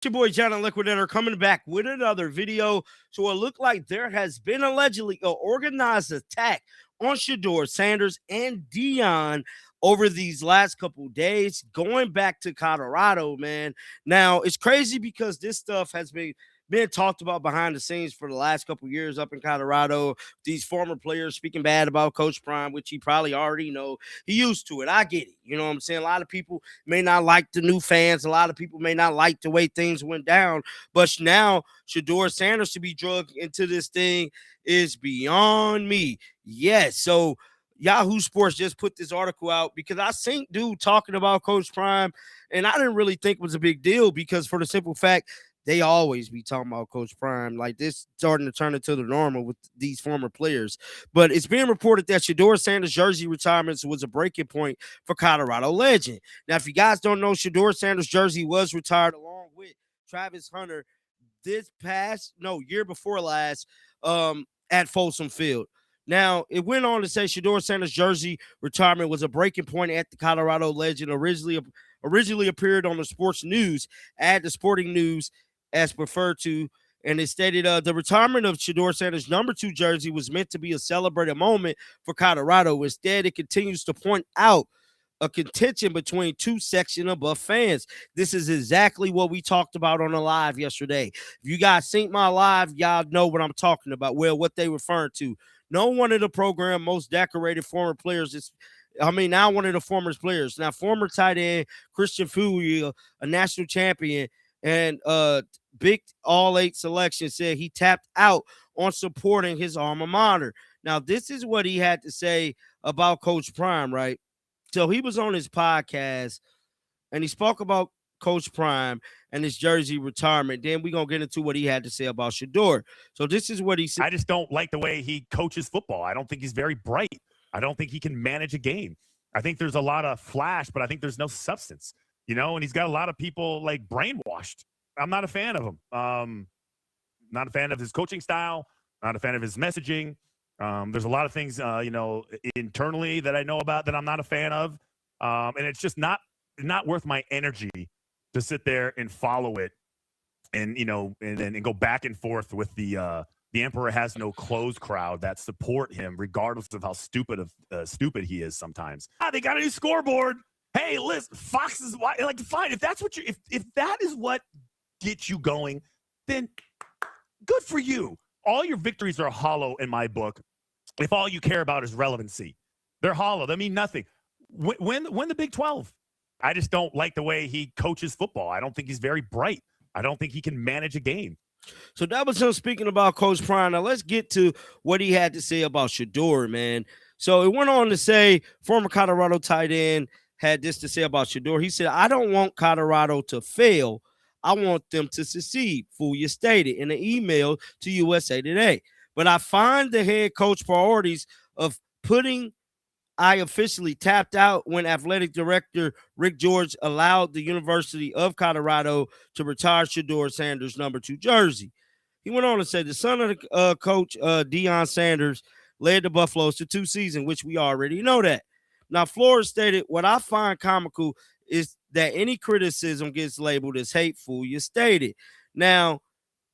Your boy John and Liquidator coming back with another video. So it looked like there has been allegedly an organized attack on Shedeur Sanders and Deion over these last couple days, going back to Colorado, man. Now it's crazy because this stuff has been talked about behind the scenes for the last couple years up in Colorado. These former players speaking bad about Coach Prime, which he probably already know. He used to it. I get it. You know what I'm saying? A lot of people may not like the new fans. A lot of people may not like the way things went down. But now Shedeur Sanders to be drugged into this thing is beyond me. Yes. So Yahoo Sports just put this article out because I seen dude talking about Coach Prime, and I didn't really think it was a big deal because for the simple fact they always be talking about Coach Prime. Like this starting to turn into the normal with these former players. But it's being reported that Shedeur Sanders' jersey retirement was a breaking point for Colorado legend. Now, if you guys don't know, Shedeur Sanders' jersey was retired along with Travis Hunter year before last at Folsom Field. Now, it went on to say Shedeur Sanders' jersey retirement was a breaking point at the Colorado legend. Originally appeared on the sports news, the sporting news as preferred to, and it stated the retirement of Shedeur Sanders' number 2 jersey was meant to be a celebrated moment for Colorado. Instead, it continues to point out a contention between two section of Buff fans. This is exactly what we talked about on the live yesterday. If you guys seen my live, y'all know what I'm talking about. Well, what they referring to. No one of the program most decorated former players is now one of the former players. Now, former tight end Christian Fauria, a national champion, and big All-8 selection, said he tapped out on supporting his alma mater. Now, this is what he had to say about Coach Prime, right? So he was on his podcast, and he spoke about Coach Prime and his jersey retirement. Then we're going to get into what he had to say about Shedeur. So this is what he said. I just don't like the way he coaches football. I don't think he's very bright. I don't think he can manage a game. I think there's a lot of flash, but I think there's no substance, and he's got a lot of people like brainwashed. I'm not a fan of him. Not a fan of his coaching style, not a fan of his messaging. There's a lot of things, internally that I know about that I'm not a fan of. And it's just not worth my energy to sit there and follow it and go back and forth with the Emperor Has No Clothes crowd that support him, regardless of how stupid stupid he is sometimes. They got a new scoreboard. Hey, listen, Fox is like fine. If that's what if that is what gets you going, then good for you. All your victories are hollow in my book. If all you care about is relevancy, they're hollow. They mean nothing. Win the Big 12. I just don't like the way he coaches football. I don't think he's very bright. I don't think he can manage a game. So that was him speaking about Coach Prime. Now let's get to what he had to say about Shedeur, man. So it went on to say former Colorado tight end had this to say about Shedeur. He said, I don't want Colorado to fail. I want them to succeed, Fauria stated in an email to USA Today. But I find the head coach priorities of I officially tapped out when athletic director Rick George allowed the University of Colorado to retire Shedeur Sanders' number 2 jersey. He went on to say the son of the coach Deion Sanders led the Buffaloes to 2 seasons, which we already know that. Now, Flores stated, what I find comical is that any criticism gets labeled as hateful, you stated. Now,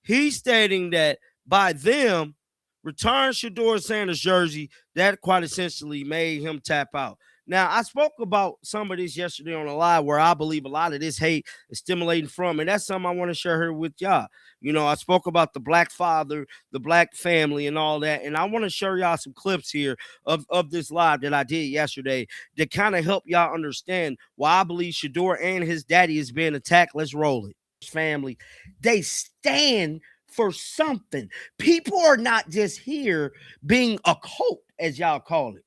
he's stating that by them return Shedeur Sanders' jersey, that quite essentially made him tap out. Now, I spoke about some of this yesterday on the live where I believe a lot of this hate is stimulating from, and that's something I want to share here with y'all. I spoke about the black father, the black family, and all that, and I want to show y'all some clips here of this live that I did yesterday to kind of help y'all understand why I believe Shedeur and his daddy is being attacked. Let's roll it. Family, they stand for something. People are not just here being a cult, as y'all call it.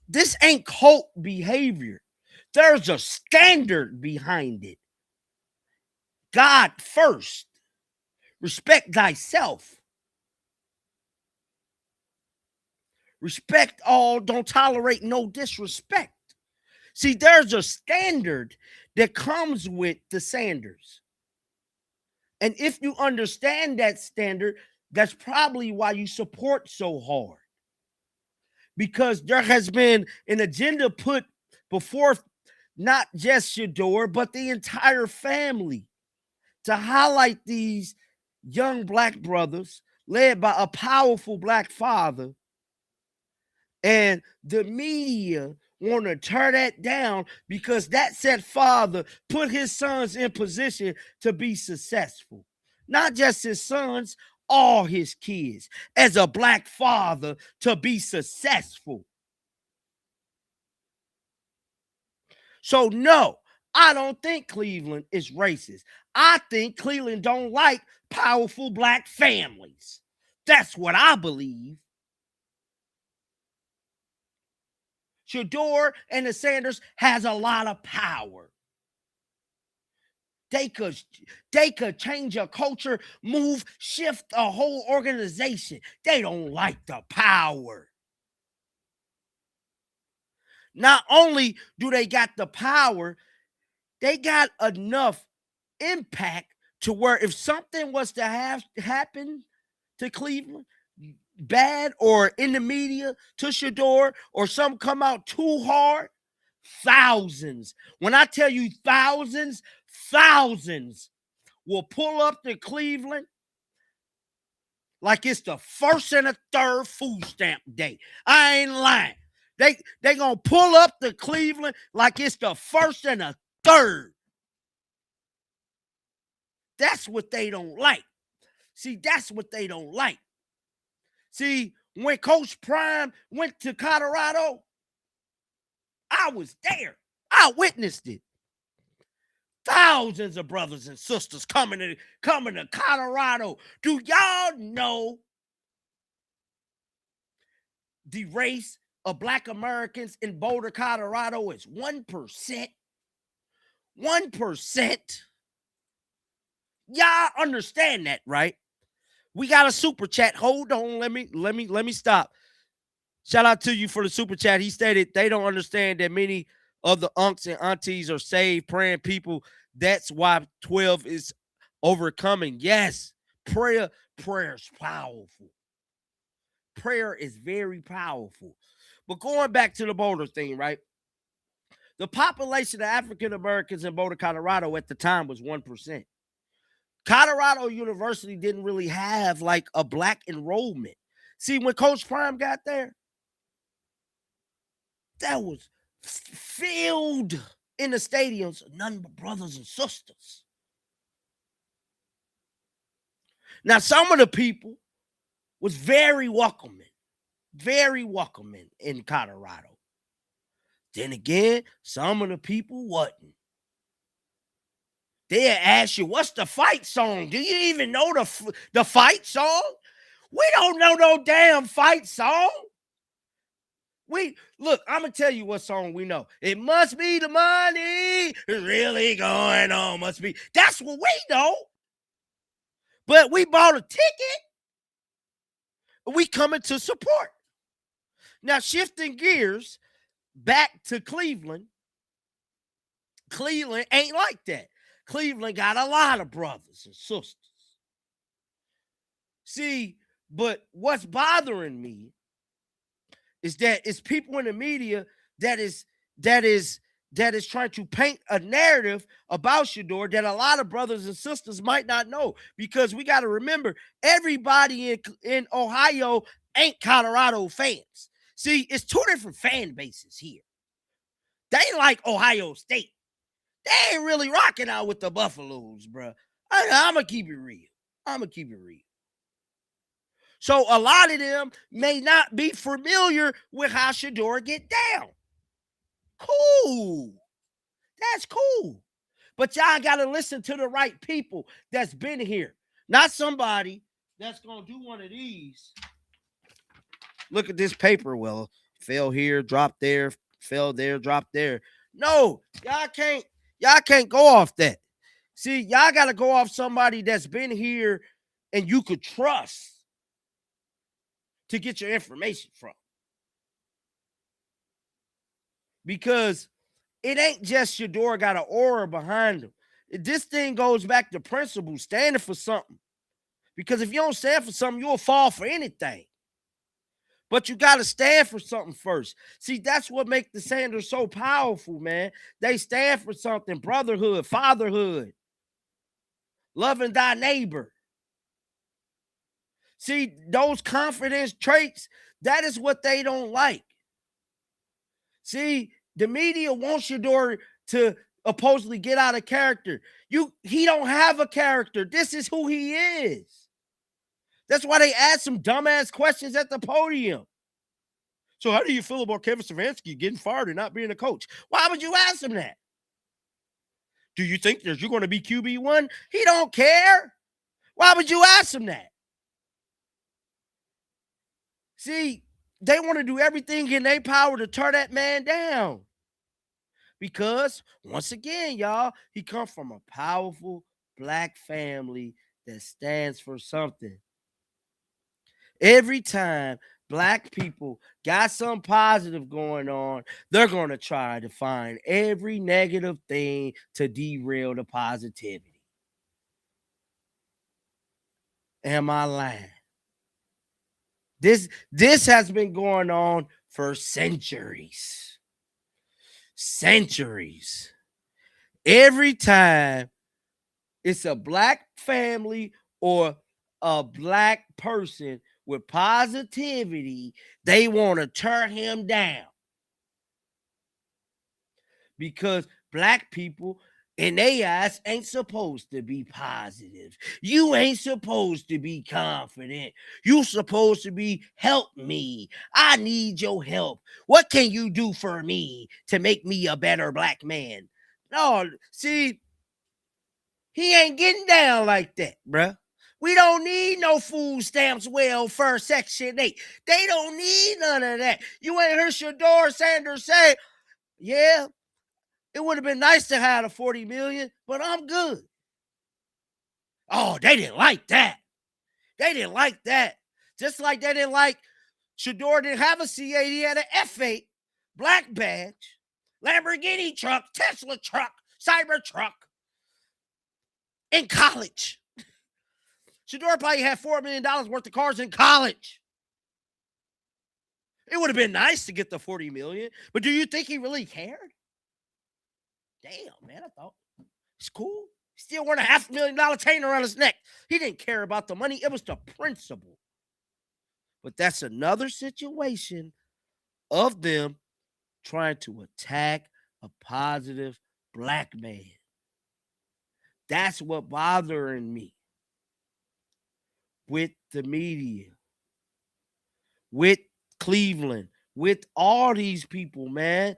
This ain't cult behavior. There's a standard behind it. God first. Respect thyself. Respect all. Don't tolerate no disrespect. See, there's a standard that comes with the Sanders. And if you understand that standard, that's probably why you support so hard. Because there has been an agenda put before not just Shedeur, but the entire family. to highlight these young black brothers led by a powerful black father. And the media want to tear that down because that said father put his sons in position to be successful. Not just his sons, all his kids, as a black father, to be successful. So no, I don't think Cleveland is racist. I think Cleveland don't like powerful black families. That's what I believe. Shedeur and the Sanders has a lot of power. They could change a culture, move, shift a whole organization. They don't like the power. Not only do they got the power, they got enough impact to where if something was to happen to Cleveland, bad or in the media to Shedeur, or some come out too hard, thousands. When I tell you thousands will pull up to Cleveland like it's the first and the third food stamp day. I ain't lying. They gonna pull up to Cleveland like it's the first and the third. That's what they don't like. See, that's what they don't like. See, when Coach Prime went to Colorado, I was there. I witnessed it. Thousands of brothers and sisters coming to Colorado. Do y'all know the race of Black Americans in Boulder, Colorado is 1%? 1%. Y'all understand that, right? We got a super chat. Hold on. Let me stop. Shout out to you for the super chat. He stated they don't understand that many of the unks and aunties are saved, praying people. That's why 12 is overcoming. Yes, prayer is powerful. Prayer is very powerful. But going back to the Boulder thing, right? The population of African Americans in Boulder, Colorado at the time was 1%. Colorado University didn't really have like a black enrollment. See, when Coach Prime got there, that was filled in the stadiums, none but brothers and sisters. Now, some of the people was very welcoming in Colorado. Then again, some of the people wasn't. They'll ask you, what's the fight song? Do you even know the fight song? We don't know no damn fight song. Look, I'm going to tell you what song we know. It must be the money. It's really going on. Must be. That's what we know. But we bought a ticket. We coming to support. Now, shifting gears back to Cleveland. Cleveland ain't like that. Cleveland got a lot of brothers and sisters. See, but what's bothering me is that it's people in the media that is trying to paint a narrative about Shedeur that a lot of brothers and sisters might not know. Because we got to remember, everybody in Ohio ain't Colorado fans. See, it's two different fan bases here. They like Ohio State. They ain't really rocking out with the Buffaloes, bro. I'm going to keep it real. So a lot of them may not be familiar with how Shedeur get down. Cool. That's cool. But y'all got to listen to the right people that's been here. Not somebody that's going to do one of these. Look at this paper. Well, fell here, dropped there, fell there, dropped there. No, y'all can't go off that. See, y'all got to go off somebody that's been here and you could trust to get your information from. Because it ain't just Shedeur got an aura behind him. This thing goes back to principle, standing for something. Because if you don't stand for something, you'll fall for anything. But you got to stand for something first. See, that's what makes the Sanders so powerful, man. They stand for something, brotherhood, fatherhood. loving thy neighbor. See, those confidence traits, that is what they don't like. See, the media wants Shedeur to supposedly get out of character. He don't have a character. This is who he is. That's why they ask some dumbass questions at the podium. So how do you feel about Kevin Stefanski getting fired and not being a coach? Why would you ask him that? Do you think that you're going to be QB1? He don't care. Why would you ask him that? See, they want to do everything in their power to tear that man down. Because, once again, y'all, he comes from a powerful black family that stands for something. Every time black people got something positive going on, they're going to try to find every negative thing to derail the positivity. Am I lying? This has been going on for centuries. Centuries. Every time it's a black family or a black person with positivity, they want to tear him down. Because black people in their eyes ain't supposed to be positive. You ain't supposed to be confident. You supposed to be, help me. I need your help. What can you do for me to make me a better black man? No, see, he ain't getting down like that, bruh. We don't need no food stamps, welfare, Section 8. They don't need none of that. You ain't heard Shedeur Sanders say, yeah, it would have been nice to have the $40 million, but I'm good. Oh, they didn't like that. They didn't like that. Just like they didn't like Shedeur didn't have a C8. He had an F8 black badge, Lamborghini truck, Tesla truck, Cyber truck in college. Shedeur probably had $4 million worth of cars in college. It would have been nice to get the $40 million, but do you think he really cared? Damn, man, I thought it's cool. He still wearing a $500,000 chain around his neck. He didn't care about the money. It was the principle. But that's another situation of them trying to attack a positive black man. That's what bothering me with the media, with Cleveland, with all these people, man.